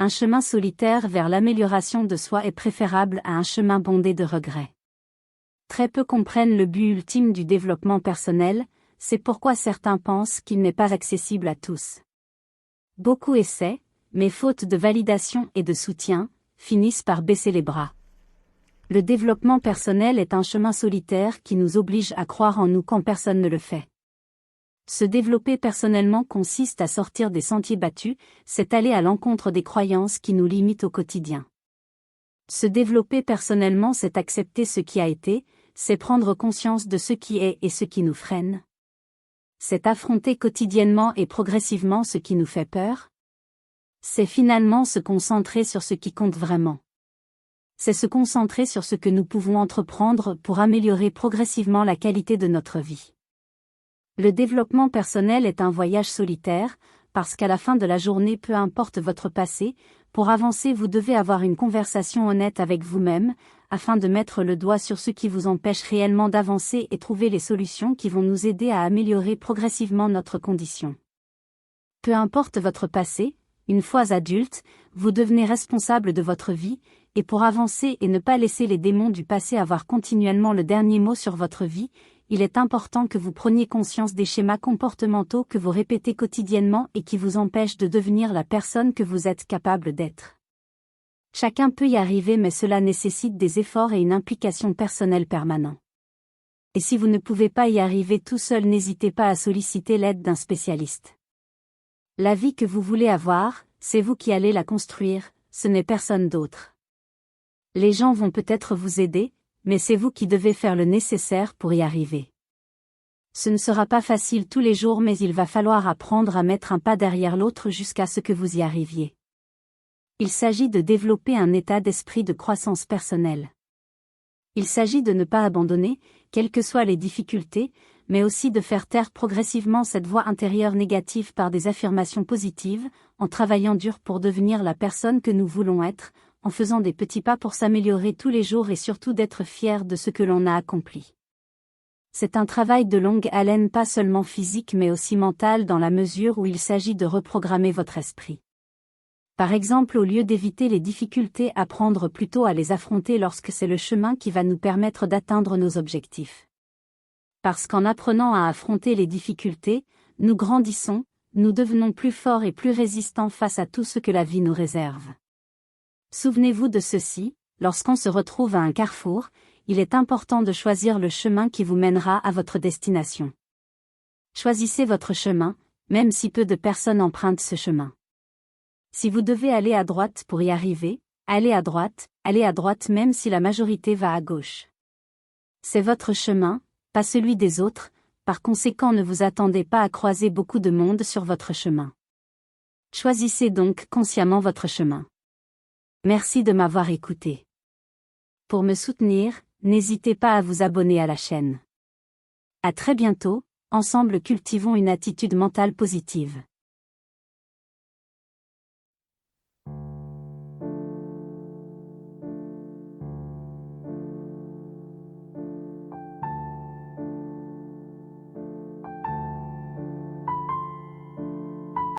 Un chemin solitaire vers l'amélioration de soi est préférable à un chemin bondé de regrets. Très peu comprennent le but ultime du développement personnel, c'est pourquoi certains pensent qu'il n'est pas accessible à tous. Beaucoup essaient, mais faute de validation et de soutien, finissent par baisser les bras. Le développement personnel est un chemin solitaire qui nous oblige à croire en nous quand personne ne le fait. Se développer personnellement consiste à sortir des sentiers battus, c'est aller à l'encontre des croyances qui nous limitent au quotidien. Se développer personnellement, c'est accepter ce qui a été, c'est prendre conscience de ce qui est et ce qui nous freine. C'est affronter quotidiennement et progressivement ce qui nous fait peur. C'est finalement se concentrer sur ce qui compte vraiment. C'est se concentrer sur ce que nous pouvons entreprendre pour améliorer progressivement la qualité de notre vie. Le développement personnel est un voyage solitaire, parce qu'à la fin de la journée, peu importe votre passé, pour avancer vous devez avoir une conversation honnête avec vous-même, afin de mettre le doigt sur ce qui vous empêche réellement d'avancer et trouver les solutions qui vont nous aider à améliorer progressivement notre condition. Peu importe votre passé, une fois adulte, vous devenez responsable de votre vie, et pour avancer et ne pas laisser les démons du passé avoir continuellement le dernier mot sur votre vie, il est important que vous preniez conscience des schémas comportementaux que vous répétez quotidiennement et qui vous empêchent de devenir la personne que vous êtes capable d'être. Chacun peut y arriver, mais cela nécessite des efforts et une implication personnelle permanente. Et si vous ne pouvez pas y arriver tout seul, n'hésitez pas à solliciter l'aide d'un spécialiste. La vie que vous voulez avoir, c'est vous qui allez la construire, ce n'est personne d'autre. Les gens vont peut-être vous aider, mais c'est vous qui devez faire le nécessaire pour y arriver. Ce ne sera pas facile tous les jours, mais il va falloir apprendre à mettre un pas derrière l'autre jusqu'à ce que vous y arriviez. Il s'agit de développer un état d'esprit de croissance personnelle. Il s'agit de ne pas abandonner, quelles que soient les difficultés, mais aussi de faire taire progressivement cette voix intérieure négative par des affirmations positives, en travaillant dur pour devenir la personne que nous voulons être, en faisant des petits pas pour s'améliorer tous les jours et surtout d'être fier de ce que l'on a accompli. C'est un travail de longue haleine, pas seulement physique mais aussi mental, dans la mesure où il s'agit de reprogrammer votre esprit. Par exemple, au lieu d'éviter les difficultés, apprendre plutôt à les affronter lorsque c'est le chemin qui va nous permettre d'atteindre nos objectifs. Parce qu'en apprenant à affronter les difficultés, nous grandissons, nous devenons plus forts et plus résistants face à tout ce que la vie nous réserve. Souvenez-vous de ceci, lorsqu'on se retrouve à un carrefour, il est important de choisir le chemin qui vous mènera à votre destination. Choisissez votre chemin, même si peu de personnes empruntent ce chemin. Si vous devez aller à droite pour y arriver, allez à droite même si la majorité va à gauche. C'est votre chemin, pas celui des autres, par conséquent ne vous attendez pas à croiser beaucoup de monde sur votre chemin. Choisissez donc consciemment votre chemin. Merci de m'avoir écouté. Pour me soutenir, n'hésitez pas à vous abonner à la chaîne. À très bientôt, ensemble cultivons une attitude mentale positive.